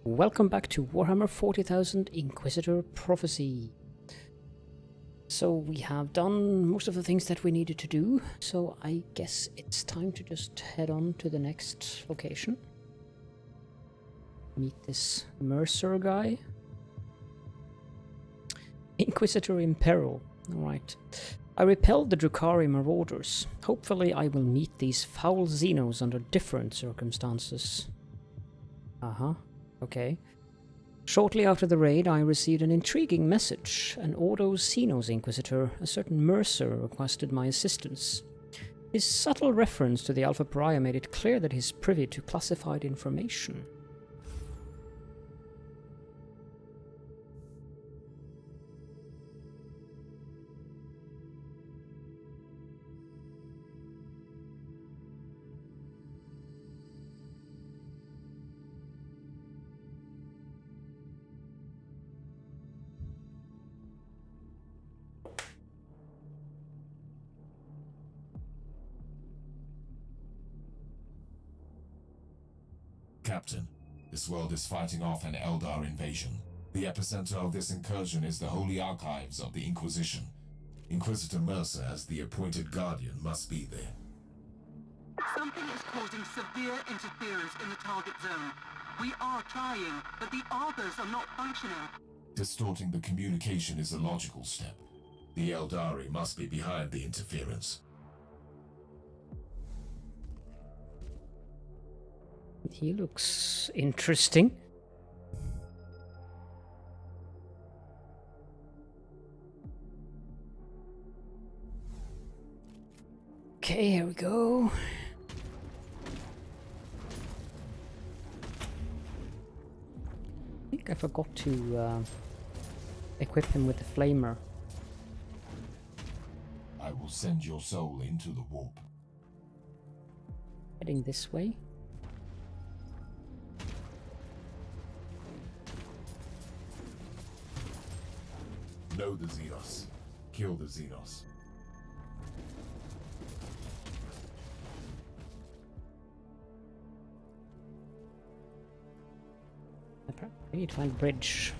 Welcome back to Warhammer 40,000 Inquisitor Prophecy. So we have done most of the things that we needed to do, so I guess it's time to just head on to the next location. Meet this Mercer guy. Inquisitor in peril. Alright. I repelled the Drukhari marauders. Hopefully I will meet these foul Xenos under different circumstances. Okay. Shortly after the raid, I received an intriguing message. An Ordo Xenos Inquisitor, a certain Mercer, requested my assistance. His subtle reference to the Alpha Pariah made it clear that he's privy to classified information. Captain, this world is fighting off an Eldar invasion. The epicenter of this incursion is the Holy Archives of the Inquisition. Inquisitor Mercer, as the appointed guardian, must be there. Something is causing severe interference in the target zone. We are trying, but the Arbors are not functioning. Distorting the communication is a logical step. The Aeldari must be behind the interference. He looks interesting. Okay, here we go. I think I forgot to equip him with the flamer. I will send your soul into the warp. Heading this way. Know the Xenos. Kill the Xenos. I need to find a bridge.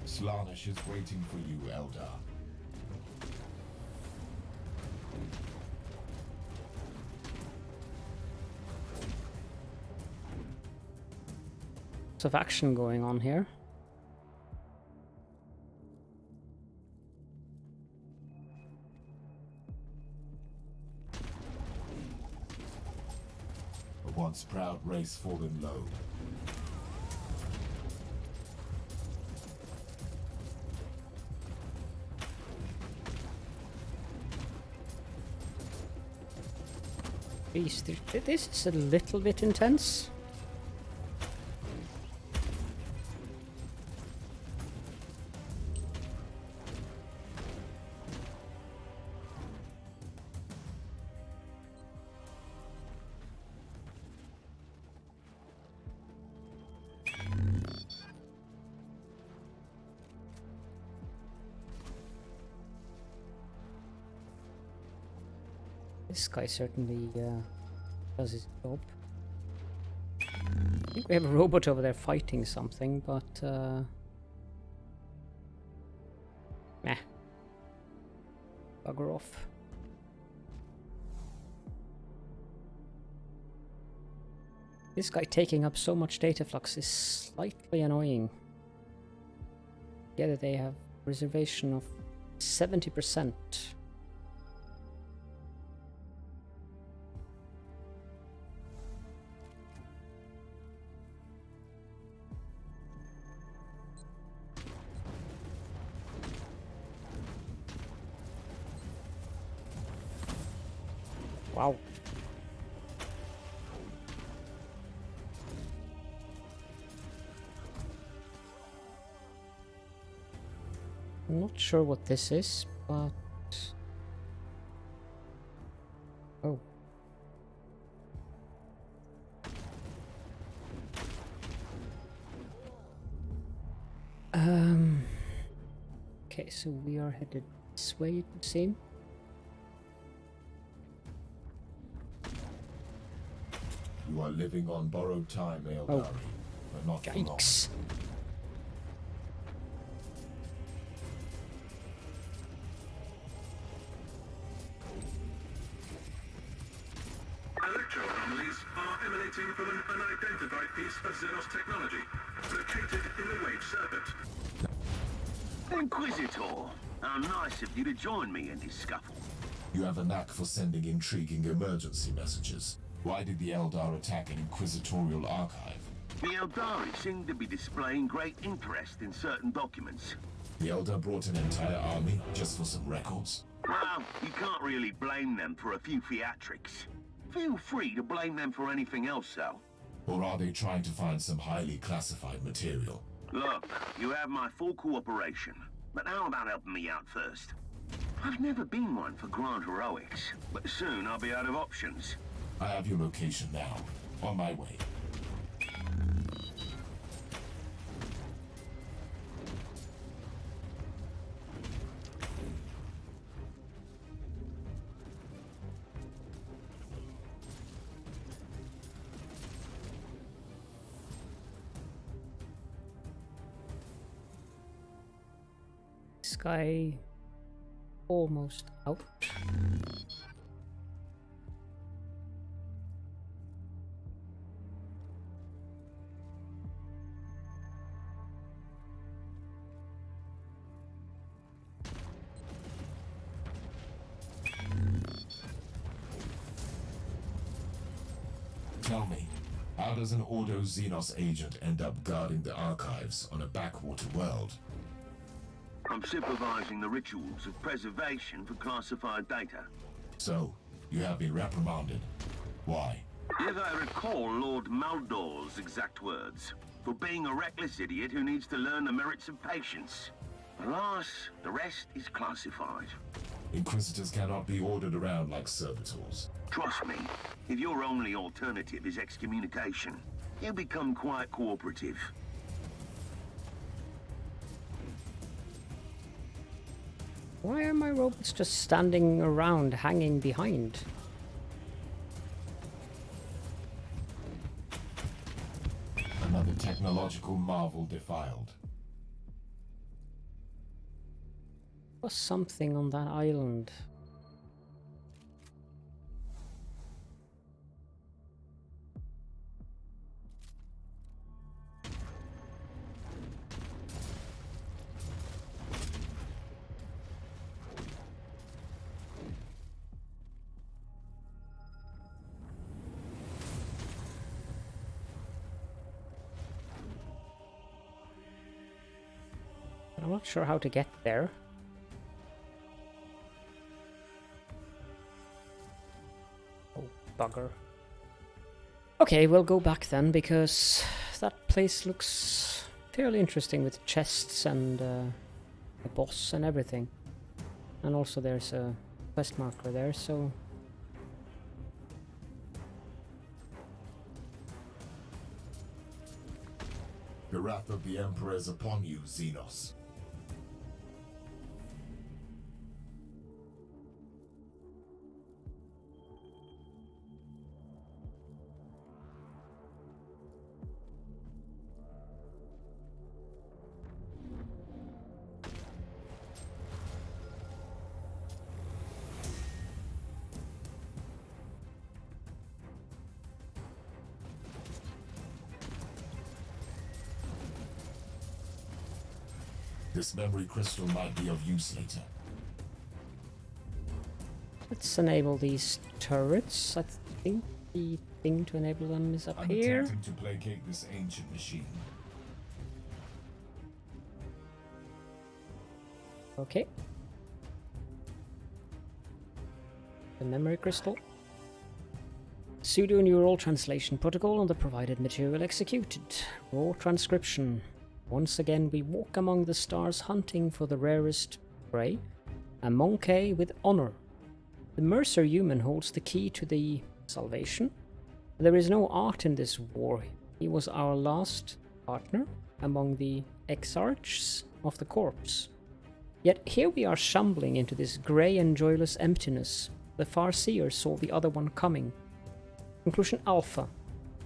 Slaanesh is waiting for you, Eldar. Lots of action going on here. A once proud race fallen low. This is a little bit intense. This guy certainly does his job. I think we have a robot over there fighting something, but meh. Bugger off. This guy taking up so much data flux is slightly annoying. Yeah, they have reservation of 70%. Wow. I'm not sure what this is, but... Oh. Okay, so we are headed this way, it would seem. You are living on borrowed time, Aeldari, but not for long. Yikes. Electro anomalies are emanating from an unidentified piece of Xenos technology, located in the Wave Serpent. Inquisitor, how nice of you to join me in this scuffle. You have a knack for sending intriguing emergency messages. Why did the Eldar attack an Inquisitorial archive? The Aeldari seem to be displaying great interest in certain documents. The Eldar brought an entire army just for some records? Well, you can't really blame them for a few theatrics. Feel free to blame them for anything else, though. Or are they trying to find some highly classified material? Look, you have my full cooperation, but how about helping me out first? I've never been one for grand heroics, but soon I'll be out of options. I have your location now. On my way. This guy almost out. Tell me, how does an Ordo Xenos agent end up guarding the archives on a backwater world? I'm supervising the rituals of preservation for classified data. So, you have been reprimanded. Why? If I recall Lord Maldor's exact words, for being a reckless idiot who needs to learn the merits of patience. Alas, the rest is classified. Inquisitors cannot be ordered around like servitors. Trust me, if your only alternative is excommunication, you'll become quite cooperative. Why are my robots just standing around, hanging behind? Another technological marvel defiled. Was something on that island. I'm not sure how to get there. Oh, bugger. Okay, we'll go back then, because that place looks fairly interesting with chests and a boss and everything. And also there's a quest marker there, so... The wrath of the Emperor is upon you, Xenos. This memory crystal might be of use later. Let's enable these turrets. I think the thing to enable them is up I'm here. attempting to placate this ancient machine. Okay. The memory crystal. Pseudo-neural translation protocol on the provided material executed. Raw transcription. Once again, we walk among the stars hunting for the rarest prey, a monkey with honor. The Mercer human holds the key to the salvation. There is no art in this war. He was our last partner among the exarchs of the corpse. Yet here we are shambling into this grey and joyless emptiness. The Farseer saw the other one coming. Conclusion Alpha.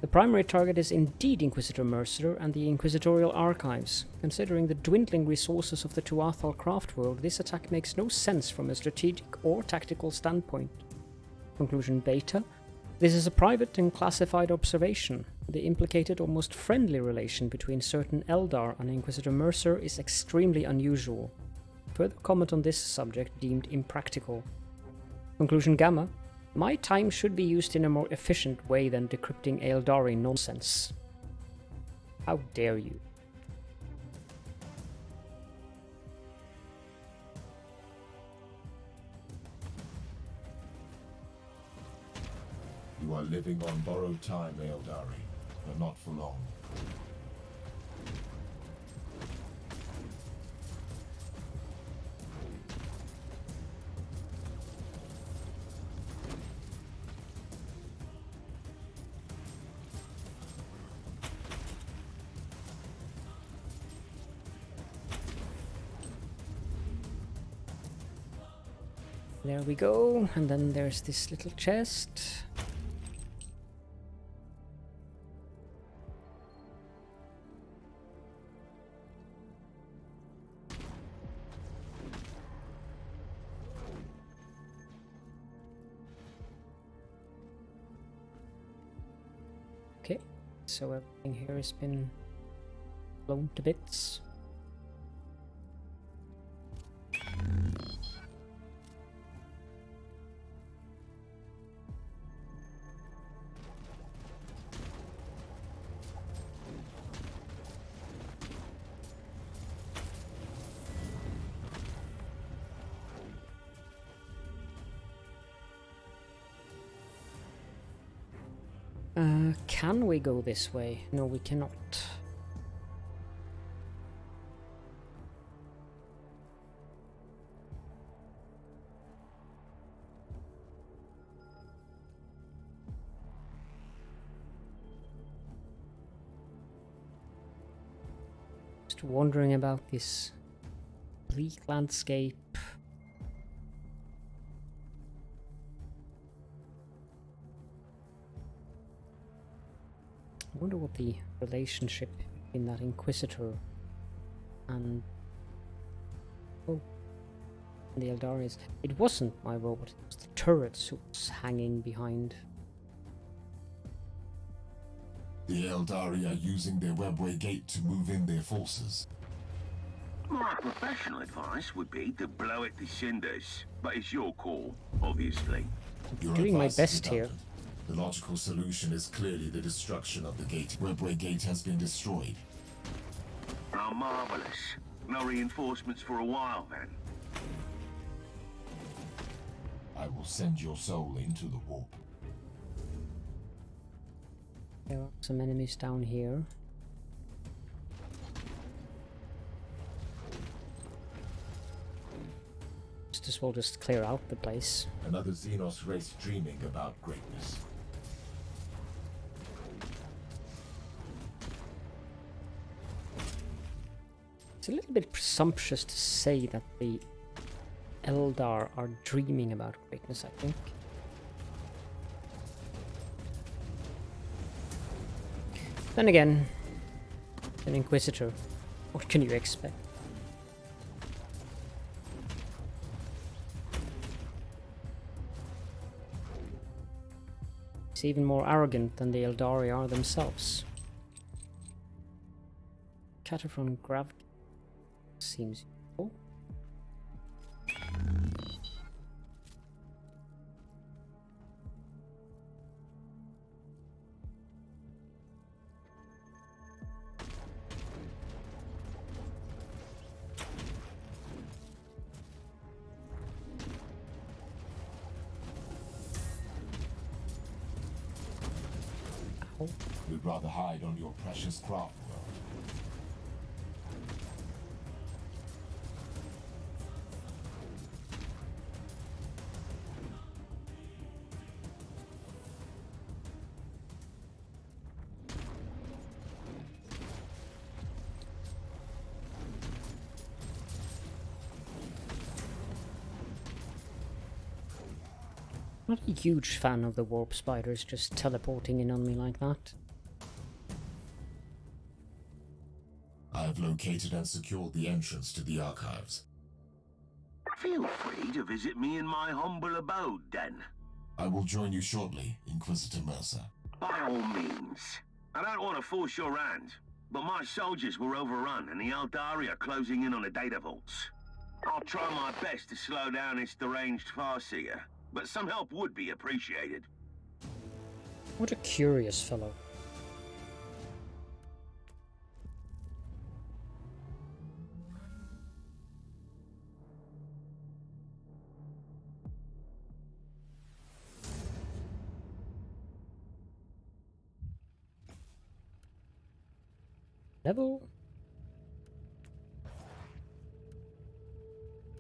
The primary target is indeed Inquisitor Mercer and the Inquisitorial archives. Considering the dwindling resources of the Tuathal Craftworld, this attack makes no sense from a strategic or tactical standpoint. Conclusion Beta. This is a private and classified observation. The implicated, almost friendly relation between certain Eldar and Inquisitor Mercer is extremely unusual. Further comment on this subject deemed impractical. Conclusion Gamma. My time should be used in a more efficient way than decrypting Aeldari nonsense. How dare you? You are living on borrowed time, Aeldari, but not for long. There we go, and then there's this little chest. Okay, so everything here has been blown to bits. Can we go this way? No, we cannot. Just wondering about this bleak landscape. I wonder what the relationship between that Inquisitor and the Aeldari is. It wasn't my robot, it was the turrets who was hanging behind. The Aeldari are using their webway gate to move in their forces. My professional advice would be to blow it to cinders, but it's your call, obviously. Your Doing my advice is best here. redundant. The logical solution is clearly the destruction of the gate. Webway gate has been destroyed. Oh, marvelous. No reinforcements for a while, then. I will send your soul into the warp. There are some enemies down here. Just as well just clear out the place. Another Xenos race dreaming about greatness. It's a little bit presumptuous to say that the Eldar are dreaming about greatness, I think. Then again, an Inquisitor. What can you expect? He's even more arrogant than the Aeldari are themselves. Cataphrone Grav seems useful. Ow. We'd rather hide on your precious Craftworld. Not a huge fan of the warp spiders just teleporting in on me like that. I have located and secured the entrance to the archives. Feel free to visit me in my humble abode, then. I will join you shortly, Inquisitor Mercer. By all means. I don't want to force your hand, but my soldiers were overrun and the Aeldari are closing in on the data vaults. I'll try my best to slow down this deranged farseer, but some help would be appreciated. What a curious fellow. Level.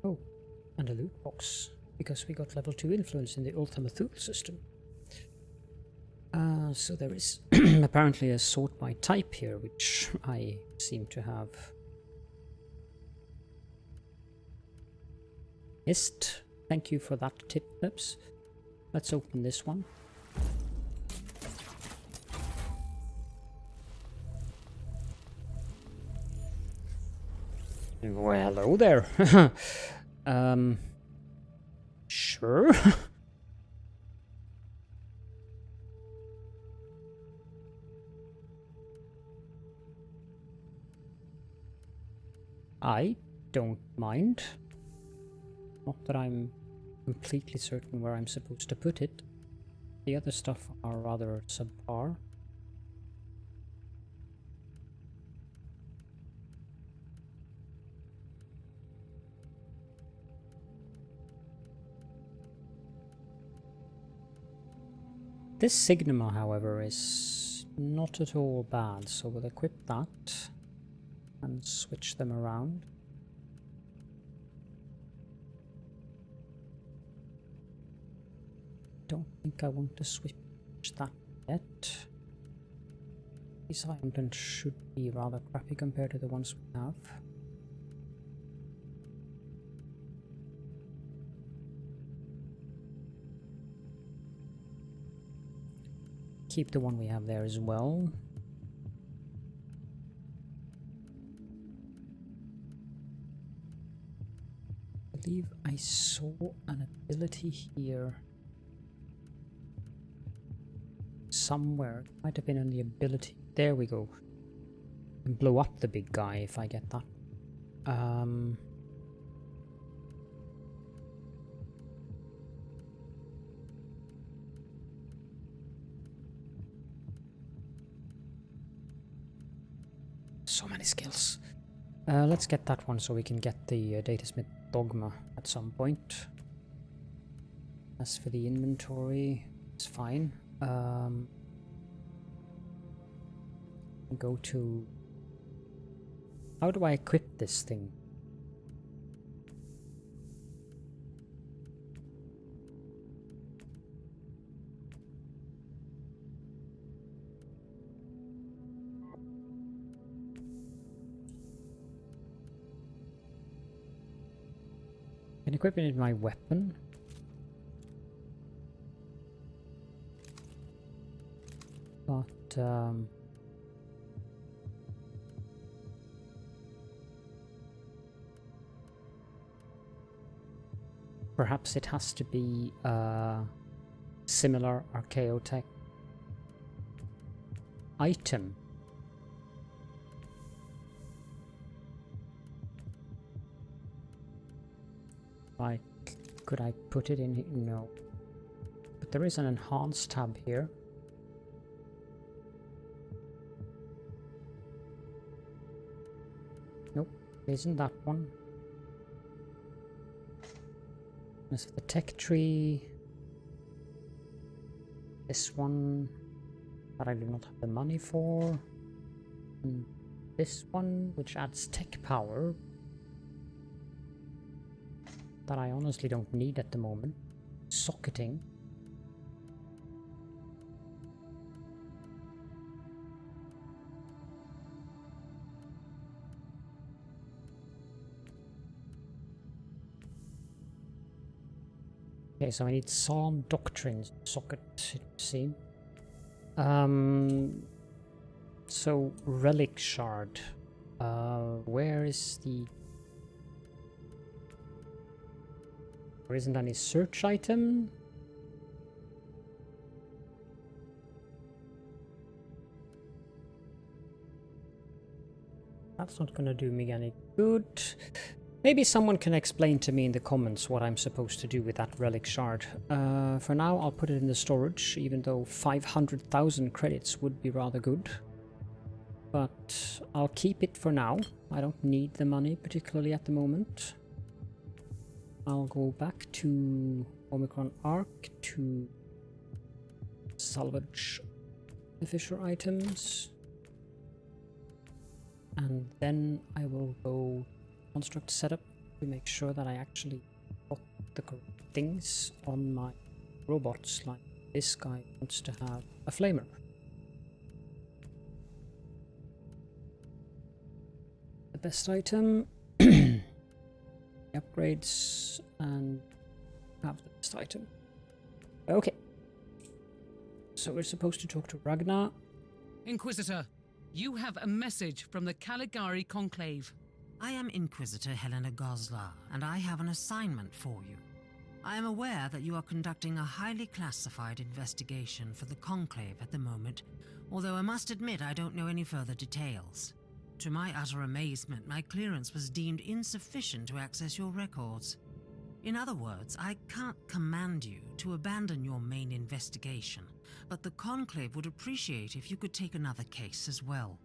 Oh, and a loot box, because we got level 2 influence in the Ultimate Thule system. So there is apparently a sort by type here, which I seem to have missed. Thank you for that tip, Lips. Let's open this one. Well, hello there. Sure. I don't mind. Not that I'm completely certain where I'm supposed to put it. The other stuff are rather subpar. This Signima, however, is not at all bad, so we'll equip that and switch them around. Don't think I want to switch that yet. These items should be rather crappy compared to the ones we have. Keep the one we have there as well. I believe I saw an ability here somewhere. It might have been on the ability. There we go. And blow up the big guy if I get that. So many skills. Let's get that one so we can get the Datasmith Dogma at some point. As for the inventory, it's fine. Go to... How do I equip this thing? Can equip it in my weapon. But perhaps it has to be similar archaeotech item. Like, could I put it in here? No. But there is an enhanced tab here. Nope, isn't that one. As for the tech tree, this one that I do not have the money for, and this one which adds tech power that I honestly don't need at the moment. Socketing. Okay, so I need Psalm Doctrines socket, it seems. So Relic Shard. Where is the... There isn't any search item? That's not gonna do me any good. Maybe someone can explain to me in the comments what I'm supposed to do with that relic shard. For now, I'll put it in the storage, even though 500,000 credits would be rather good. But I'll keep it for now. I don't need the money, particularly at the moment. I'll go back to Omicron Arc to salvage the Fisher items. And then I will go construct setup to make sure that I actually got the correct things on my robots. Like this guy wants to have a flamer. The best item, upgrades, and have the best item. Okay. So we're supposed to talk to Ragnar. Inquisitor, you have a message from the Caligari Conclave. I am Inquisitor Helena Goslar, and I have an assignment for you. I am aware that you are conducting a highly classified investigation for the Conclave at the moment, although I must admit I don't know any further details. To my utter amazement, my clearance was deemed insufficient to access your records. In other words, I can't command you to abandon your main investigation, but the Conclave would appreciate if you could take another case as well.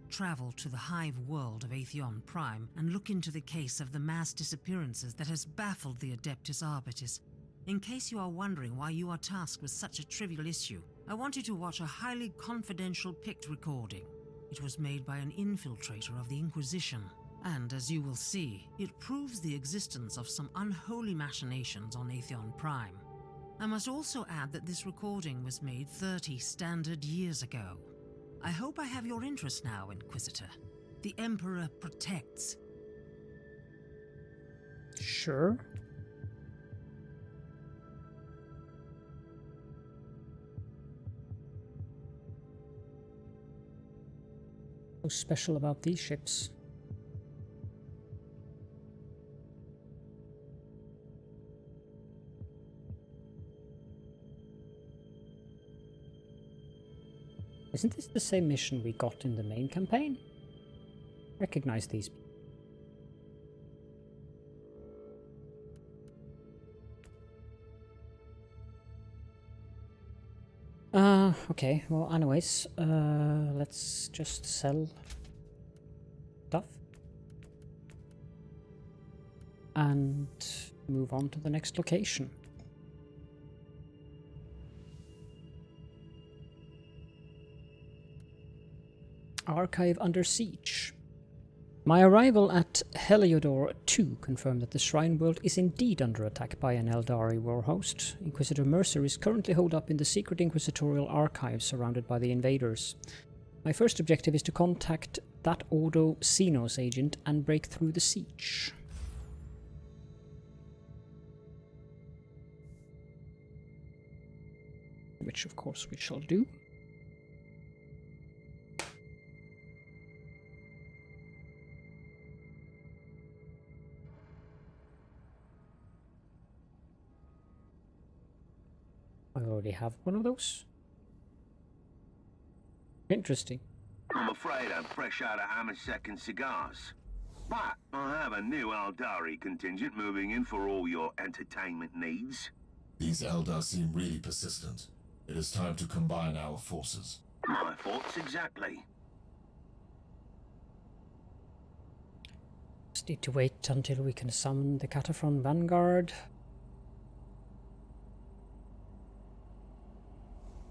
Travel to the Hive world of Aetheon Prime and look into the case of the mass disappearances that has baffled the Adeptus Arbitis. In case you are wondering why you are tasked with such a trivial issue, I want you to watch a highly confidential picked recording. It was made by an infiltrator of the Inquisition, and as you will see, it proves the existence of some unholy machinations on Aetheon Prime. I must also add that this recording was made 30 standard years ago. I hope I have your interest now, Inquisitor. The Emperor protects. Sure. What's special about these ships? Isn't this the same mission we got in the main campaign? Recognize these people. Okay, well, anyways, let's just sell stuff and move on to the next location. Archive under siege. My arrival at Heliodor 2 confirmed that the Shrine World is indeed under attack by an Aeldari warhost. Inquisitor Mercer is currently holed up in the secret Inquisitorial archive surrounded by the invaders. My first objective is to contact that Ordo Xenos agent and break through the siege. Which of course we shall do. I already have one of those. Interesting. I'm afraid I'm fresh out of Hammer-second cigars. But I have a new Aeldari contingent moving in for all your entertainment needs. These Eldar seem really persistent. It is time to combine our forces. My thoughts exactly. Just need to wait until we can summon the Cataphren Vanguard.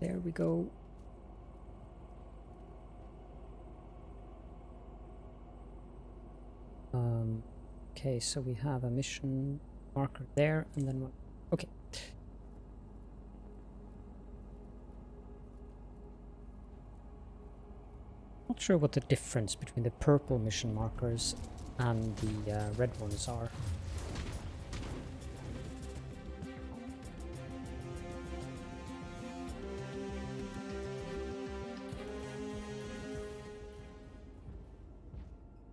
There we go. Okay, so we have a mission marker there, and then one. Okay. Not sure what the difference between the purple mission markers and the red ones are.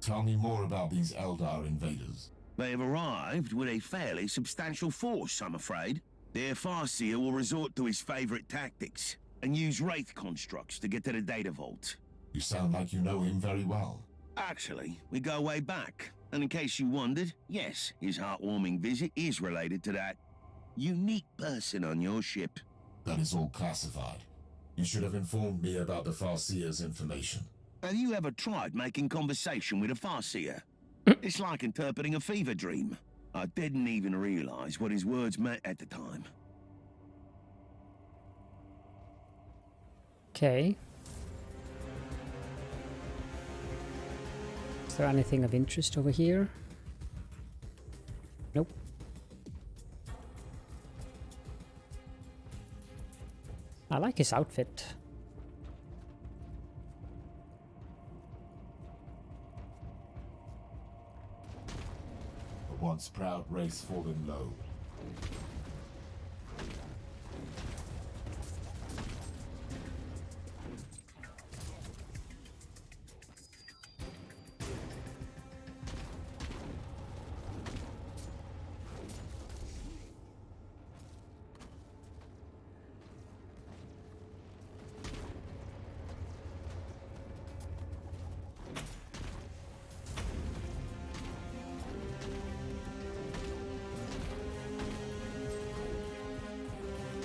Tell me more about these Eldar invaders. They have arrived with a fairly substantial force, I'm afraid. Their Farseer will resort to his favorite tactics and use Wraith constructs to get to the data vault. You sound like you know him very well. Actually, we go way back. And in case you wondered, yes, his heartwarming visit is related to that unique person on your ship. That is all classified. You should have informed me about the Farseer's information. Have you ever tried making conversation with a Farseer? It's like interpreting a fever dream. I didn't even realize what his words meant at the time. Okay. Is there anything of interest over here? Nope. I like his outfit. A once proud race fallen low.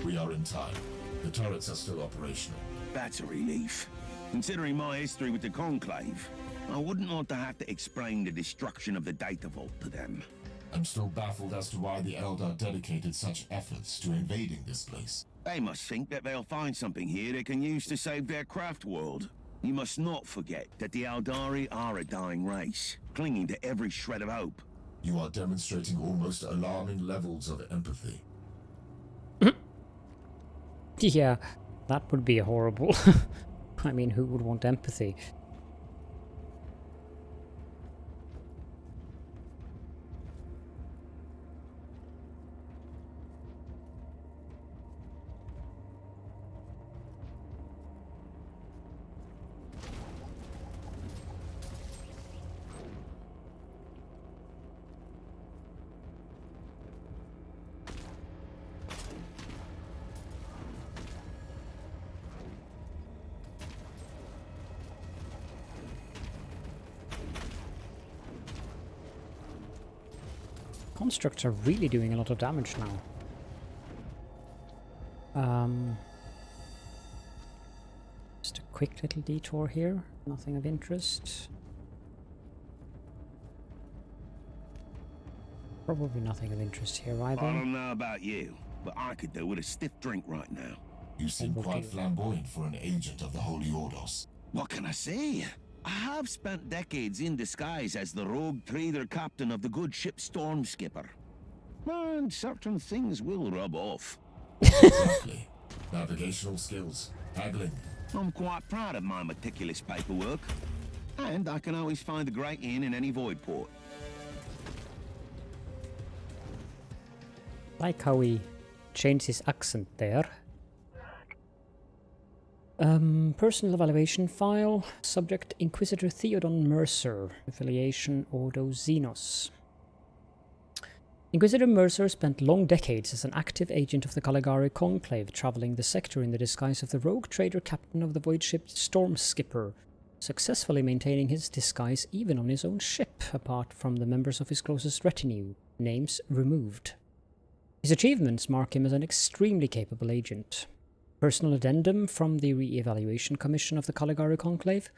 We are in time. The turrets are still operational. That's a relief. Considering my history with the Conclave, I wouldn't want to have to explain the destruction of the data vault to them. I'm still baffled as to why the Eldar dedicated such efforts to invading this place. They must think that they'll find something here they can use to save their Craftworld. You must not forget that the Aeldari are a dying race, clinging to every shred of hope. You are demonstrating almost alarming levels of empathy. Yeah, that would be horrible. I mean, who would want empathy? Constructs are really doing a lot of damage now. Just a quick little detour here. Nothing of interest. Probably nothing of interest here either. I don't know about you, but I could do with a stiff drink right now. You seem quite flamboyant for an agent of the Holy Ordos. What can I say? I have spent decades in disguise as the rogue trader captain of the good ship Storm Skipper. And certain things will rub off. Exactly. Navigational skills, haggling. I'm quite proud of my meticulous paperwork. And I can always find a great inn in any void port. Like how he changed his accent there. Personal evaluation file. Subject Inquisitor Theodon Mercer. Affiliation Ordo Xenos. Inquisitor Mercer spent long decades as an active agent of the Caligari Conclave, traveling the sector in the disguise of the rogue trader captain of the void ship Storm Skipper, successfully maintaining his disguise even on his own ship, apart from the members of his closest retinue, names removed. His achievements mark him as an extremely capable agent. Personal addendum from the Re-Evaluation Commission of the Caligari Conclave.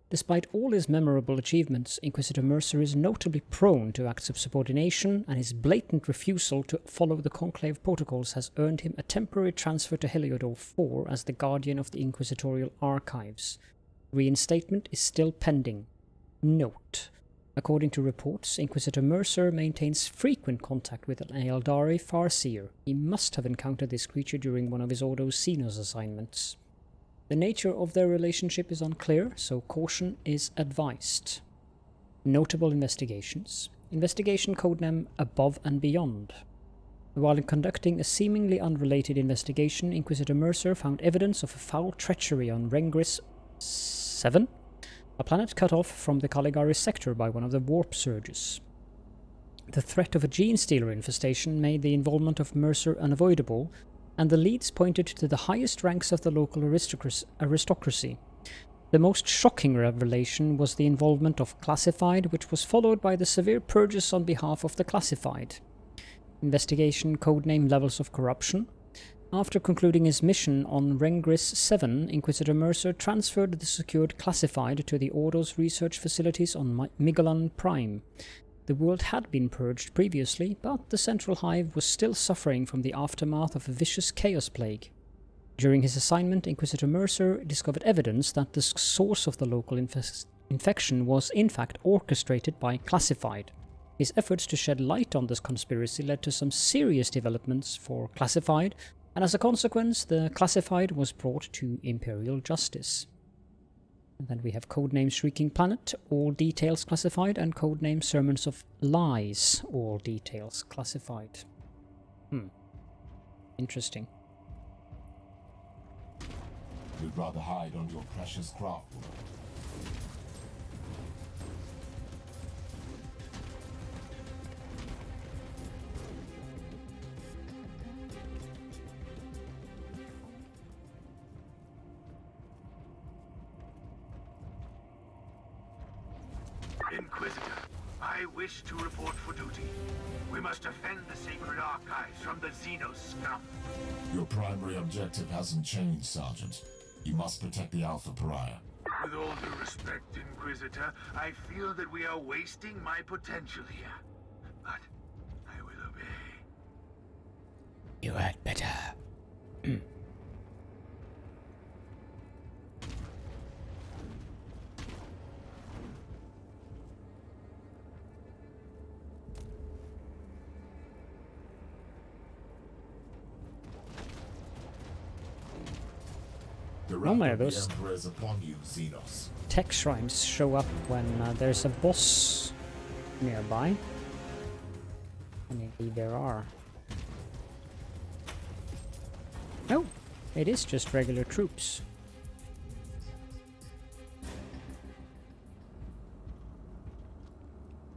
Despite all his memorable achievements, Inquisitor Mercer is notably prone to acts of subordination, and his blatant refusal to follow the Conclave protocols has earned him a temporary transfer to Heliodor IV as the guardian of the Inquisitorial archives. Reinstatement is still pending. Note: according to reports, Inquisitor Mercer maintains frequent contact with an Aeldari Farseer. He must have encountered this creature during one of his Ordo Xenos assignments. The nature of their relationship is unclear, so caution is advised. Notable investigations. Investigation codename Above and Beyond. While conducting a seemingly unrelated investigation, Inquisitor Mercer found evidence of a foul treachery on Rengris 7, A planet cut off from the Caligari Sector by one of the warp surges. The threat of a gene-stealer infestation made the involvement of Mercer unavoidable, and the leads pointed to the highest ranks of the local aristocracy. The most shocking revelation was the involvement of Classified, which was followed by the severe purges on behalf of the Classified. Investigation codename Levels of Corruption. After concluding his mission on Rengris 7, Inquisitor Mercer transferred the secured Classified to the Ordo's research facilities on Migolan Prime. The world had been purged previously, but the Central Hive was still suffering from the aftermath of a vicious chaos plague. During his assignment, Inquisitor Mercer discovered evidence that the source of the local infection was in fact orchestrated by Classified. His efforts to shed light on this conspiracy led to some serious developments for Classified, and as a consequence, the Classified was brought to Imperial justice. And then we have codename Shrieking Planet, all details classified, and codename Sermons of Lies, all details classified. Interesting. You'd rather hide on your precious Craftworld. Inquisitor, I wish to report for duty. We must defend the sacred archives from the Xenos scum. Your primary objective hasn't changed, Sergeant. You must protect the Alpha Pariah. With all due respect, Inquisitor, I feel that we are wasting my potential here. But I will obey. You had better. The Normally wrath of those the Emperor is upon you, Xenos. tech shrines show up when there's a boss nearby. And indeed there are. Oh, it is just regular troops.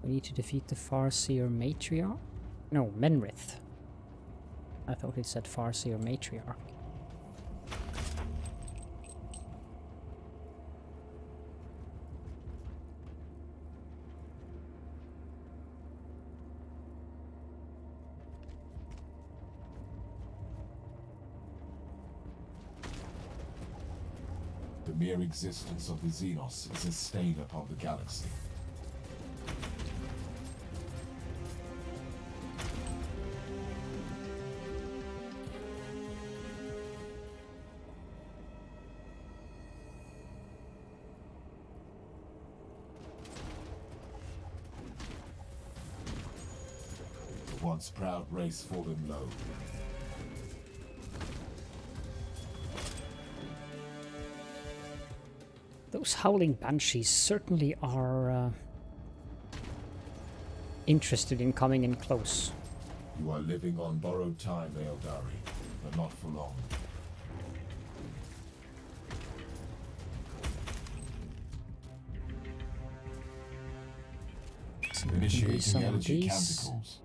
We need to defeat the Farseer Matriarch? No, Menrith. I thought it said Farseer Matriarch. The mere existence of the Xenos is a stain upon the galaxy. The once proud race fallen low. Those howling banshees certainly are interested in coming in close. You are living on borrowed time, Aeldari, but not for long. Initiating energy canticles.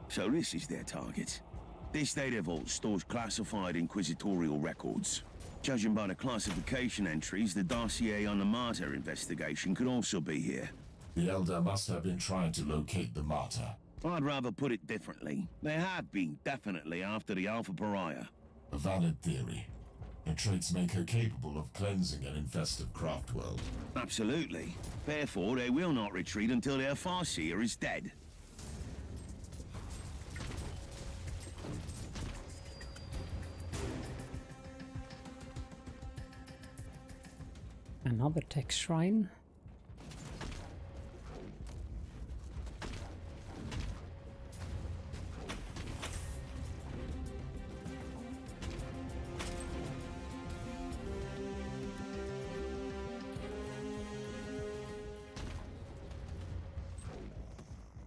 So this is their target. This data vault stores classified Inquisitorial records. Judging by the classification entries, the dossier on the Martyr investigation could also be here. The Elder must have been trying to locate the Martyr. I'd rather put it differently. They have been definitely after the Alpha Pariah. A valid theory. Her traits make her capable of cleansing an infested Craftworld. Absolutely. Therefore, they will not retreat until their Farseer is dead. Another tech shrine.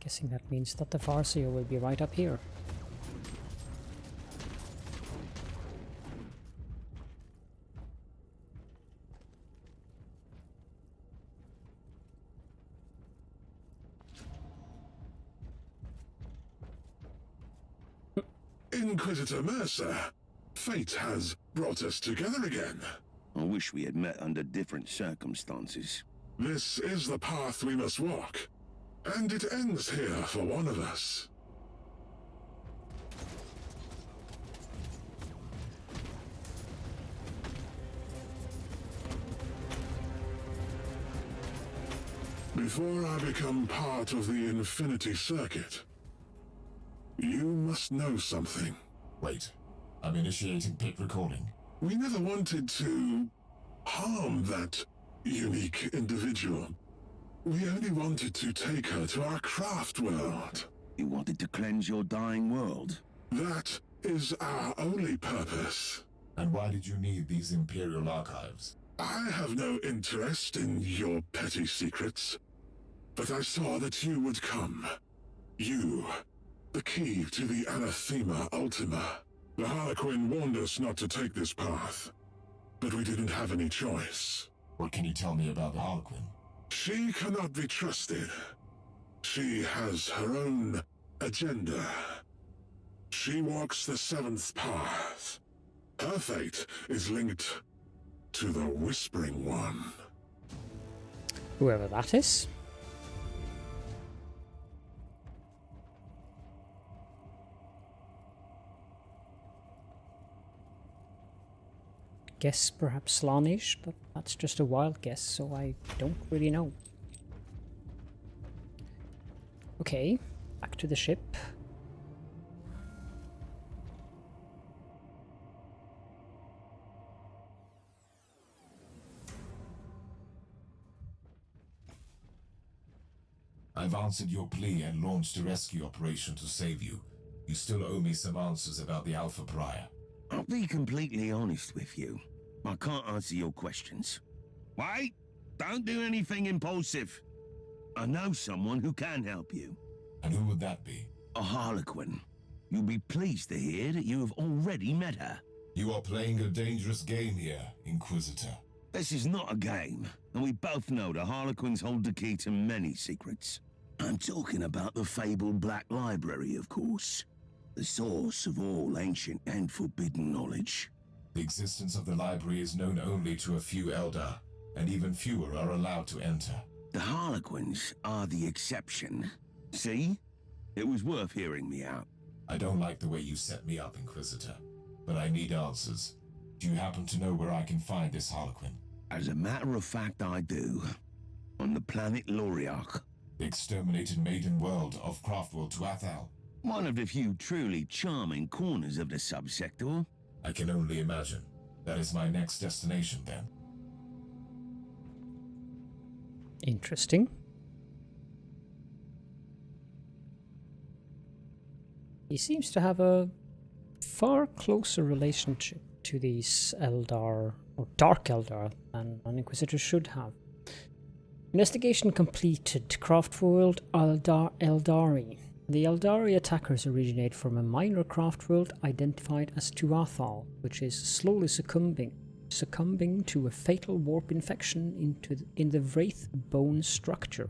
Guessing that means that the Farseer will be right up here. Inquisitor Mercer, fate has brought us together again. I wish we had met under different circumstances. This is the path we must walk, and it ends here for one of us. Before I become part of the Infinity Circuit, you must know something. Wait, I'm initiating pit recording. We never wanted to harm that unique individual. We only wanted to take her to our Craftworld. You wanted to cleanse your dying world? That is our only purpose. And why did you need these Imperial archives? I have no interest in your petty secrets, but I saw that you would come. You, the key to the Anathema Ultima. The Harlequin warned us not to take this path, but we didn't have any choice. What can you tell me about the Harlequin? She cannot be trusted. She has her own agenda. She walks the seventh path. Her fate is linked to the Whispering One. Whoever that is. Guess perhaps Slaanesh, but that's just a wild guess, so I don't really know. Okay, back to the ship. I've answered your plea and launched a rescue operation to save you. You still owe me some answers about the Alpha Prior. I'll be completely honest with you. I can't answer your questions. Wait! Don't do anything impulsive. I know someone who can help you. And who would that be? A Harlequin. You'll be pleased to hear that you have already met her. You are playing a dangerous game here, Inquisitor. This is not a game, and we both know the Harlequins hold the key to many secrets. I'm talking about the fabled Black Library, of course. The source of all ancient and forbidden knowledge. The existence of the library is known only to a few Eldar, and even fewer are allowed to enter. The Harlequins are the exception. See? It was worth hearing me out. I don't like the way you set me up, Inquisitor, but I need answers. Do you happen to know where I can find this Harlequin? As a matter of fact, I do. On the planet Loriarch. The exterminated maiden world of Craftworld to Athal. One of the few truly charming corners of the subsector. I can only imagine. That is my next destination, then. Interesting. He seems to have a far closer relationship to these Eldar, or Dark Eldar, than an Inquisitor should have. Investigation completed. Craftworld Aeldari. The Aeldari attackers originate from a minor craftworld identified as Tuathal, which is slowly succumbing to a fatal warp infection in the Wraith bone structure.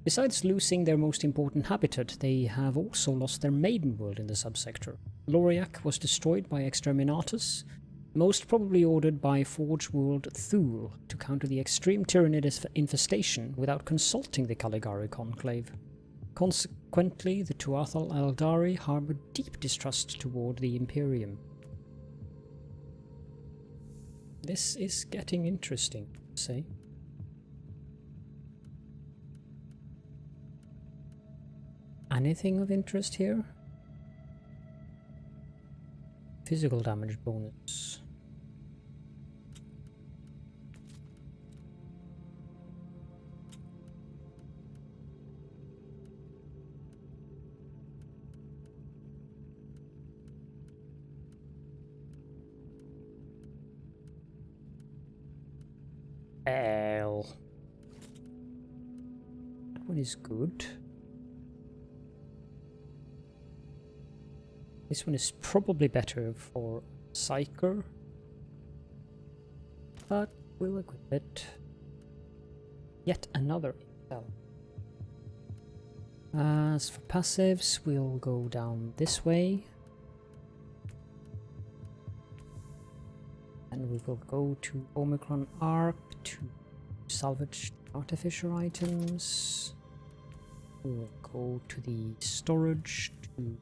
Besides losing their most important habitat, they have also lost their maiden world in the subsector. Loriak was destroyed by Exterminatus, most probably ordered by Forge World Thule to counter the extreme Tyranid infestation without consulting the Caligari Conclave. Consequently, the Tuathal Aeldari harbored deep distrust toward the Imperium. This is getting interesting, say. Anything of interest here? Physical damage bonus. That one is good. This one is probably better for Psyker, but we'll equip it. Yet another Intel. As for passives, we'll go down this way. And we will go to Omicron Arc to salvage artificer items. We'll go to the storage to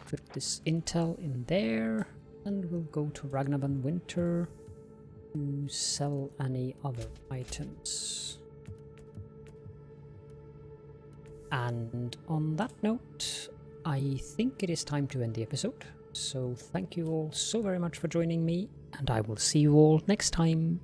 put this intel in there. And we'll go to Ragnaban Winter to sell any other items. And on that note, I think it is time to end the episode. So thank you all so very much for joining me, and I will see you all next time.